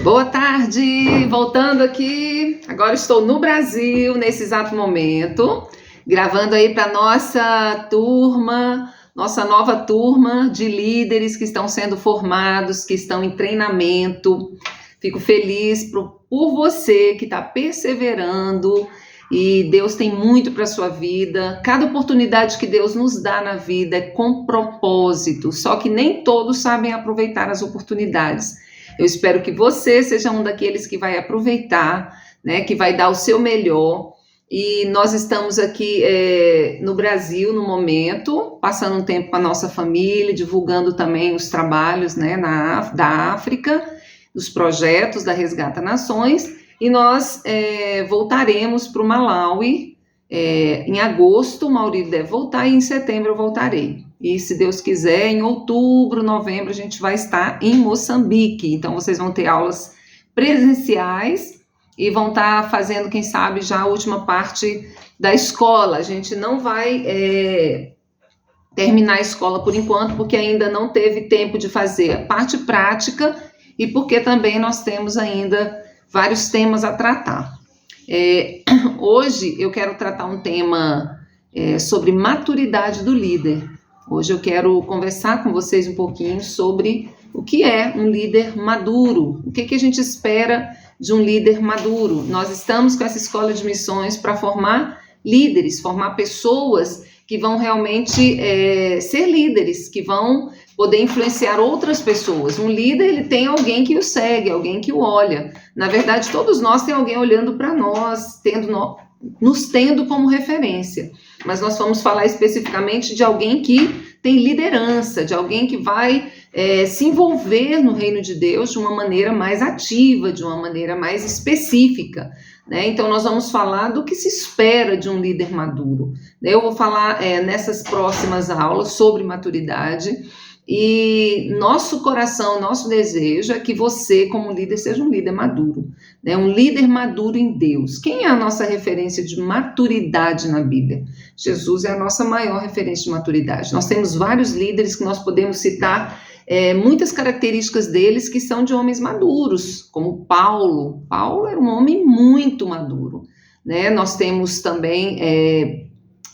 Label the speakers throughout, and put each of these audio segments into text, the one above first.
Speaker 1: Boa tarde, voltando aqui. Agora estou no Brasil, nesse exato momento, gravando aí para nossa turma, nossa nova turma de líderes que estão sendo formados, que estão em treinamento. Fico feliz por você que está perseverando e Deus tem muito para a sua vida. Cada oportunidade que Deus nos dá na vida é com propósito, só que nem todos sabem aproveitar as oportunidades. Eu espero que você seja um daqueles que vai aproveitar, né, que vai dar o seu melhor. E nós estamos aqui no Brasil no momento, passando um tempo com a nossa família, divulgando também os trabalhos, né, da África, os projetos da Resgata Nações, e nós voltaremos para o Malawi em agosto. O Maurício deve voltar e em setembro eu voltarei. E se Deus quiser, em outubro, novembro, a gente vai estar em Moçambique. Então, vocês vão ter aulas presenciais e vão estar fazendo, quem sabe, já a última parte da escola. A gente não vai terminar a escola por enquanto, porque ainda não teve tempo de fazer a parte prática e porque também nós temos ainda vários temas a tratar. Hoje eu quero tratar um tema sobre maturidade do líder. Hoje eu quero conversar com vocês um pouquinho sobre o que é um líder maduro, o que a gente espera de um líder maduro. Nós estamos com essa escola de missões para formar líderes, formar pessoas que vão realmente ser líderes, que vão poder influenciar outras pessoas. Um líder, ele tem alguém que o segue, alguém que o olha. Na verdade, todos nós temos alguém olhando para nós, nos tendo como referência. Mas nós vamos falar especificamente de alguém que tem liderança, de alguém que vai se envolver no reino de Deus de uma maneira mais ativa, de uma maneira mais específica, né? Então nós vamos falar do que se espera de um líder maduro. Eu vou falar nessas próximas aulas sobre maturidade. E nosso coração, nosso desejo é que você, como líder, seja um líder maduro, né? Um líder maduro em Deus. Quem é a nossa referência de maturidade na Bíblia? Jesus é a nossa maior referência de maturidade. Nós temos vários líderes que nós podemos citar, muitas características deles que são de homens maduros, como Paulo. Paulo era um homem muito maduro, né? Nós temos também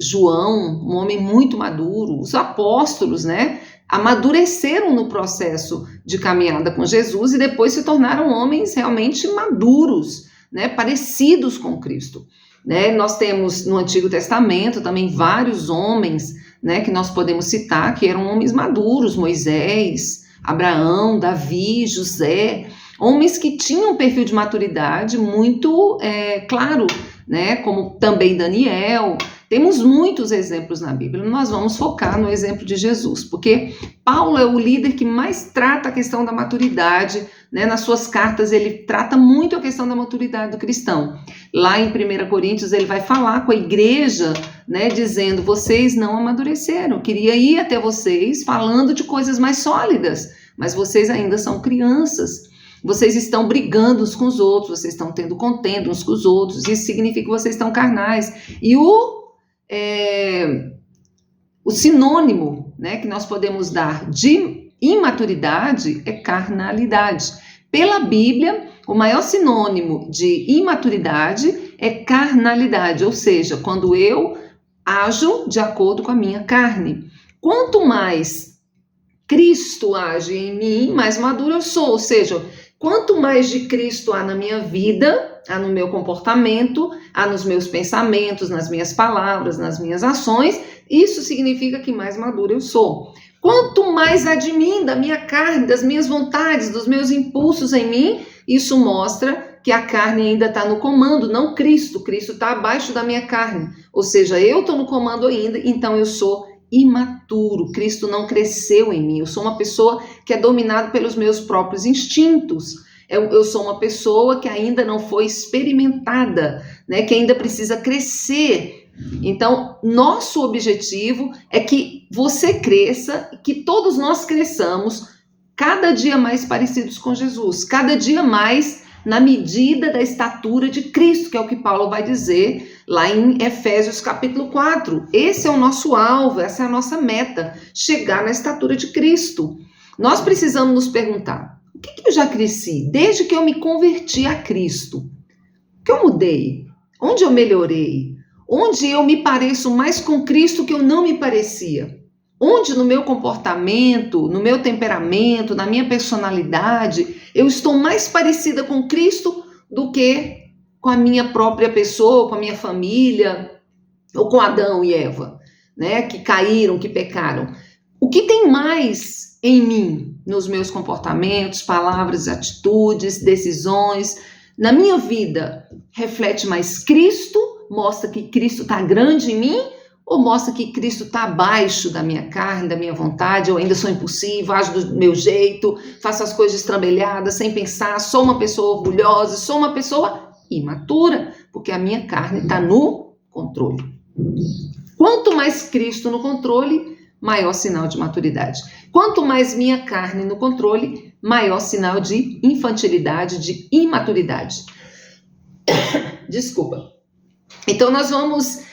Speaker 1: João, um homem muito maduro. Os apóstolos, né, amadureceram no processo de caminhada com Jesus e depois se tornaram homens realmente maduros, né, parecidos com Cristo, né? Nós temos no Antigo Testamento também vários homens, né, que nós podemos citar, que eram homens maduros: Moisés, Abraão, Davi, José, homens que tinham um perfil de maturidade muito claro, né, como também Daniel. Temos muitos exemplos na Bíblia. Nós vamos focar no exemplo de Jesus, porque Paulo é o líder que mais trata a questão da maturidade, né? Nas suas cartas ele trata muito a questão da maturidade do cristão. Lá em 1 Coríntios ele vai falar com a igreja, né, dizendo: vocês não amadureceram, eu queria ir até vocês falando de coisas mais sólidas, mas vocês ainda são crianças. Vocês estão brigando uns com os outros, vocês estão tendo contenda uns com os outros, isso significa que vocês estão carnais. E o sinônimo, né, que nós podemos dar de imaturidade é carnalidade. Pela Bíblia, o maior sinônimo de imaturidade é carnalidade, ou seja, quando eu ajo de acordo com a minha carne. Quanto mais Cristo age em mim, mais maduro eu sou, ou seja, quanto mais de Cristo há na minha vida, há no meu comportamento, há nos meus pensamentos, nas minhas palavras, nas minhas ações, isso significa que mais maduro eu sou. Quanto mais há de mim, da minha carne, das minhas vontades, dos meus impulsos em mim, isso mostra que a carne ainda está no comando, não Cristo. Cristo está abaixo da minha carne. Ou seja, eu estou no comando ainda, então eu sou imaturo. Cristo não cresceu em mim. Eu sou uma pessoa que é dominada pelos meus próprios instintos. Eu sou uma pessoa que ainda não foi experimentada, né, que ainda precisa crescer. Então, nosso objetivo é que você cresça, que todos nós cresçamos cada dia mais parecidos com Jesus, cada dia mais na medida da estatura de Cristo, que é o que Paulo vai dizer lá em Efésios capítulo 4. Esse é o nosso alvo, essa é a nossa meta, chegar na estatura de Cristo. Nós precisamos nos perguntar: o que eu já cresci? Desde que eu me converti a Cristo. O que eu mudei? Onde eu melhorei? Onde eu me pareço mais com Cristo que eu não me parecia? Onde no meu comportamento, no meu temperamento, na minha personalidade, eu estou mais parecida com Cristo do que com a minha própria pessoa, com a minha família, ou com Adão e Eva, né? Que caíram, que pecaram. O que tem mais em mim, nos meus comportamentos, palavras, atitudes, decisões, na minha vida, reflete mais Cristo, mostra que Cristo está grande em mim, ou mostra que Cristo está abaixo da minha carne, da minha vontade, eu ainda sou impulsiva, ajo do meu jeito, faço as coisas estrambelhadas, sem pensar, sou uma pessoa orgulhosa, sou uma pessoa imatura, porque a minha carne está no controle. Quanto mais Cristo no controle, maior sinal de maturidade. Quanto mais minha carne no controle, maior sinal de infantilidade, de imaturidade. Desculpa. Então nós vamos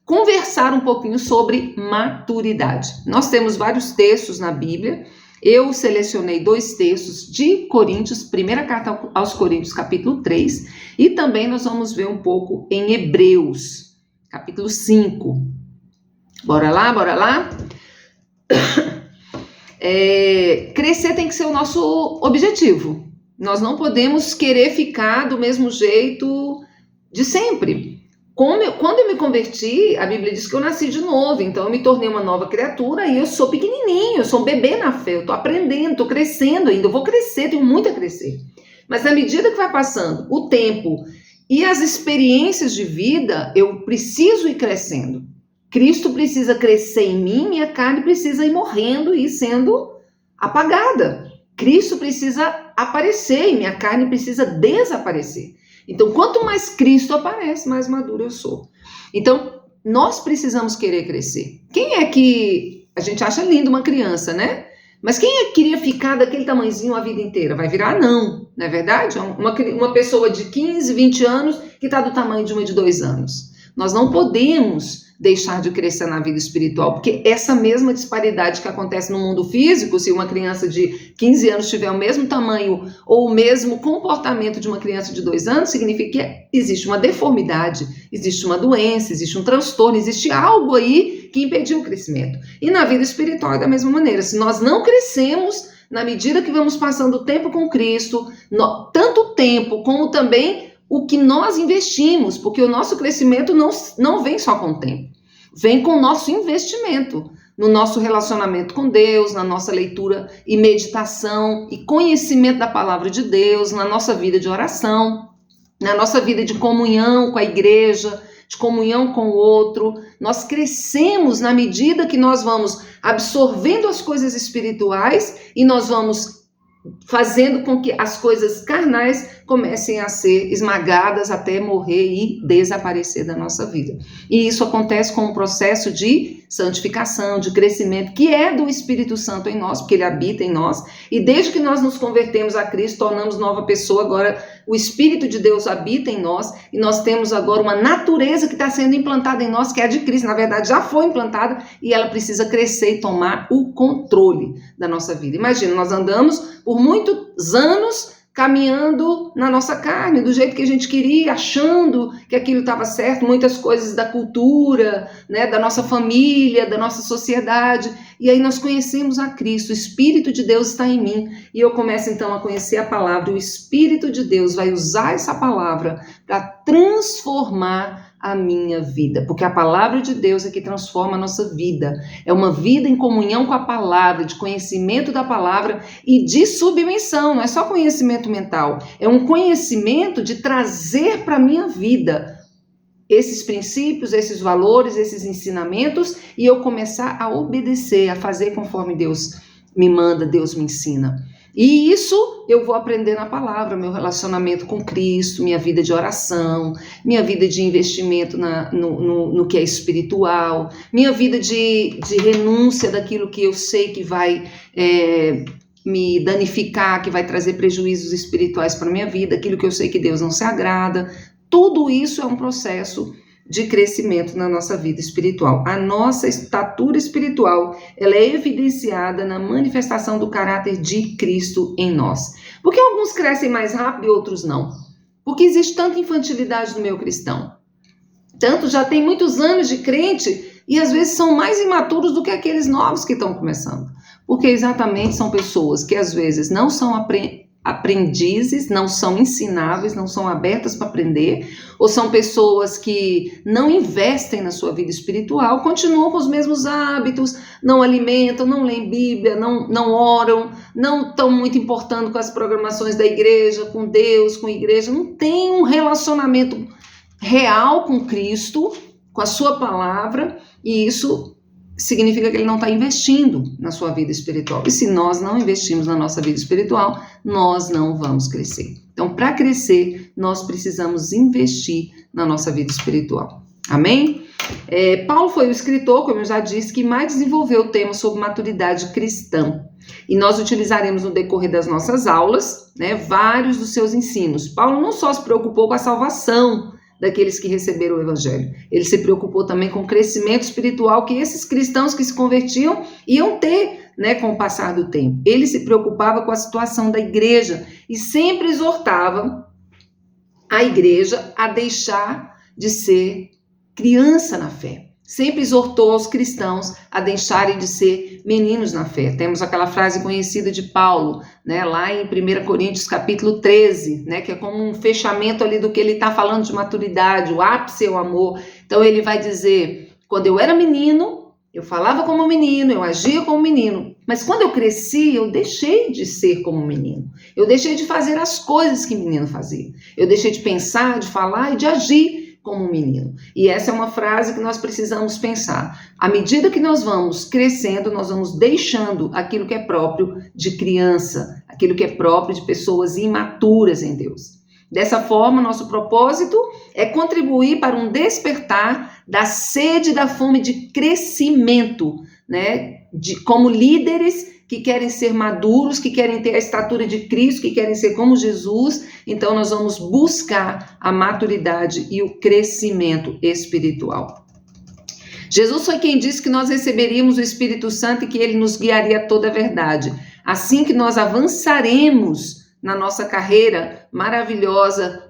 Speaker 1: conversar um pouquinho sobre maturidade. Nós temos vários textos na Bíblia. Eu selecionei 2 textos de Coríntios, primeira carta aos Coríntios, capítulo 3, e também nós vamos ver um pouco em Hebreus, capítulo 5. Bora lá, bora lá? Crescer tem que ser o nosso objetivo. Nós não podemos querer ficar do mesmo jeito de sempre. Quando eu me converti, a Bíblia diz que eu nasci de novo, então eu me tornei uma nova criatura e eu sou pequenininho, eu sou um bebê na fé, eu estou aprendendo, estou crescendo ainda, eu vou crescer, tenho muito a crescer. Mas na medida que vai passando o tempo e as experiências de vida, eu preciso ir crescendo. Cristo precisa crescer em mim, minha carne precisa ir morrendo e sendo apagada. Cristo precisa aparecer e minha carne precisa desaparecer. Então, quanto mais Cristo aparece, mais maduro eu sou. Então, nós precisamos querer crescer. Quem é que... A gente acha lindo uma criança, né? Mas quem é que queria ficar daquele tamanhozinho a vida inteira? Vai virar não é verdade? Uma pessoa de 15, 20 anos que está do tamanho de uma de 2 anos. Nós não podemos deixar de crescer na vida espiritual, porque essa mesma disparidade que acontece no mundo físico, se uma criança de 15 anos tiver o mesmo tamanho ou o mesmo comportamento de uma criança de 2 anos, significa que existe uma deformidade, existe uma doença, existe um transtorno, existe algo aí que impediu o crescimento. E na vida espiritual é da mesma maneira. Se nós não crescemos na medida que vamos passando o tempo com Cristo, tanto tempo como também o que nós investimos, porque o nosso crescimento não vem só com o tempo, vem com o nosso investimento, no nosso relacionamento com Deus, na nossa leitura e meditação e conhecimento da palavra de Deus, na nossa vida de oração, na nossa vida de comunhão com a igreja, de comunhão com o outro. Nós crescemos na medida que nós vamos absorvendo as coisas espirituais e nós vamos fazendo com que as coisas carnais comecem a ser esmagadas até morrer e desaparecer da nossa vida. E isso acontece com um processo de santificação, de crescimento, que é do Espírito Santo em nós, porque ele habita em nós. E desde que nós nos convertemos a Cristo, tornamos nova pessoa, agora o Espírito de Deus habita em nós e nós temos agora uma natureza que está sendo implantada em nós, que é a de Cristo. Na verdade, já foi implantada e ela precisa crescer e tomar o controle da nossa vida. Imagina, nós andamos por muitos anos caminhando na nossa carne, do jeito que a gente queria, achando que aquilo estava certo, muitas coisas da cultura, né, da nossa família, da nossa sociedade, e aí nós conhecemos a Cristo, o Espírito de Deus está em mim, e eu começo então a conhecer a palavra, e o Espírito de Deus vai usar essa palavra para transformar a minha vida, porque a palavra de Deus é que transforma a nossa vida, é uma vida em comunhão com a palavra, de conhecimento da palavra e de submissão, não é só conhecimento mental, é um conhecimento de trazer para a minha vida esses princípios, esses valores, esses ensinamentos e eu começar a obedecer, a fazer conforme Deus me manda, Deus me ensina. E isso eu vou aprender na palavra, meu relacionamento com Cristo, minha vida de oração, minha vida de investimento no que é espiritual, minha vida de renúncia daquilo que eu sei que vai me danificar, que vai trazer prejuízos espirituais para a minha vida, aquilo que eu sei que Deus não se agrada. Tudo isso é um processo de crescimento na nossa vida espiritual. A nossa estatura espiritual, ela é evidenciada na manifestação do caráter de Cristo em nós. Por que alguns crescem mais rápido e outros não? Porque existe tanta infantilidade no meio cristão. Tanto já tem muitos anos de crente e às vezes são mais imaturos do que aqueles novos que estão começando. Porque exatamente são pessoas que às vezes não são aprendizes, não são ensináveis, não são abertas para aprender, ou são pessoas que não investem na sua vida espiritual, continuam com os mesmos hábitos, não alimentam, não leem Bíblia, não oram, não estão muito importando com as programações da igreja, com Deus, com a igreja, não tem um relacionamento real com Cristo, com a sua palavra, e isso significa que ele não está investindo na sua vida espiritual. E se nós não investimos na nossa vida espiritual, nós não vamos crescer. Então, para crescer, nós precisamos investir na nossa vida espiritual. Amém? Paulo foi o escritor, como eu já disse, que mais desenvolveu o tema sobre maturidade cristã. E nós utilizaremos no decorrer das nossas aulas, vários dos seus ensinos. Paulo não só se preocupou com a salvação daqueles que receberam o evangelho. Ele se preocupou também com o crescimento espiritual que esses cristãos que se convertiam iam ter, com o passar do tempo. Ele se preocupava com a situação da igreja e sempre exortava a igreja a deixar de ser criança na fé. Sempre exortou os cristãos a deixarem de ser meninos na fé. Temos aquela frase conhecida de Paulo, lá em 1 Coríntios capítulo 13, que é como um fechamento ali do que ele está falando de maturidade, o ápice é o amor. Então ele vai dizer, quando eu era menino, eu falava como menino, eu agia como menino, mas quando eu cresci, eu deixei de ser como menino. Eu deixei de fazer as coisas que menino fazia. Eu deixei de pensar, de falar e de agir como um menino. E essa é uma frase que nós precisamos pensar. À medida que nós vamos crescendo, nós vamos deixando aquilo que é próprio de criança, aquilo que é próprio de pessoas imaturas em Deus. Dessa forma, nosso propósito é contribuir para um despertar da sede e da fome de crescimento, como líderes que querem ser maduros, que querem ter a estatura de Cristo, que querem ser como Jesus. Então nós vamos buscar a maturidade e o crescimento espiritual. Jesus foi quem disse que nós receberíamos o Espírito Santo e que ele nos guiaria a toda a verdade. Assim que nós avançaremos na nossa carreira maravilhosa,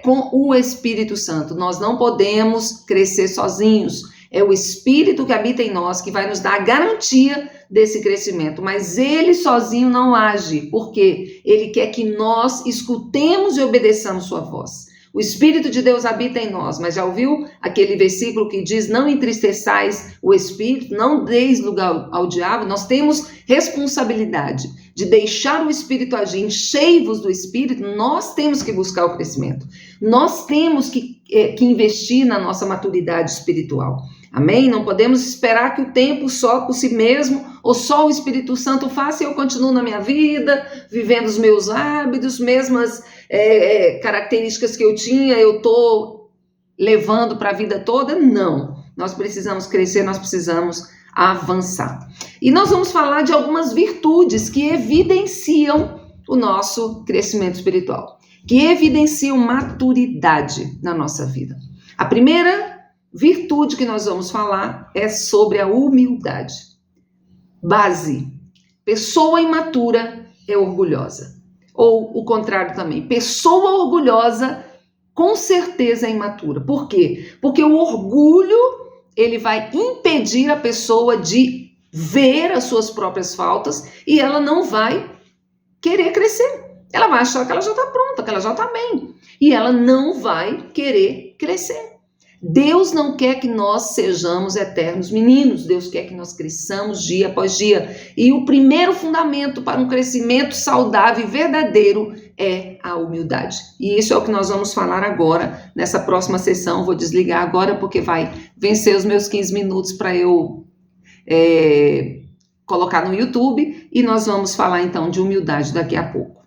Speaker 1: com o Espírito Santo. Nós não podemos crescer sozinhos. É o Espírito que habita em nós que vai nos dar a garantia desse crescimento, mas ele sozinho não age, porque ele quer que nós escutemos e obedeçamos sua voz. O Espírito de Deus habita em nós, mas já ouviu aquele versículo que diz, não entristeçais o Espírito, não deis lugar ao diabo? Nós temos responsabilidade de deixar o Espírito agir, enchei-vos do Espírito. Nós temos que buscar o crescimento, nós temos que investir na nossa maturidade espiritual. Amém? Não podemos esperar que o tempo só por si mesmo, ou só o Espírito Santo faça e eu continuo na minha vida, vivendo os meus hábitos, mesmas características que eu tinha, eu estou levando para a vida toda. Não. Nós precisamos crescer, nós precisamos avançar. E nós vamos falar de algumas virtudes que evidenciam o nosso crescimento espiritual, que evidenciam maturidade na nossa vida. A primeira virtude que nós vamos falar é sobre a humildade. Base. Pessoa imatura é orgulhosa. Ou o contrário também. Pessoa orgulhosa com certeza é imatura. Por quê? Porque o orgulho, ele vai impedir a pessoa de ver as suas próprias faltas e ela não vai querer crescer. Ela vai achar que ela já está pronta, que ela já está bem. E ela não vai querer crescer. Deus não quer que nós sejamos eternos meninos, Deus quer que nós cresçamos dia após dia. E o primeiro fundamento para um crescimento saudável e verdadeiro é a humildade. E isso é o que nós vamos falar agora, nessa próxima sessão. Vou desligar agora porque vai vencer os meus 15 minutos para eu colocar no YouTube. E nós vamos falar então de humildade daqui a pouco.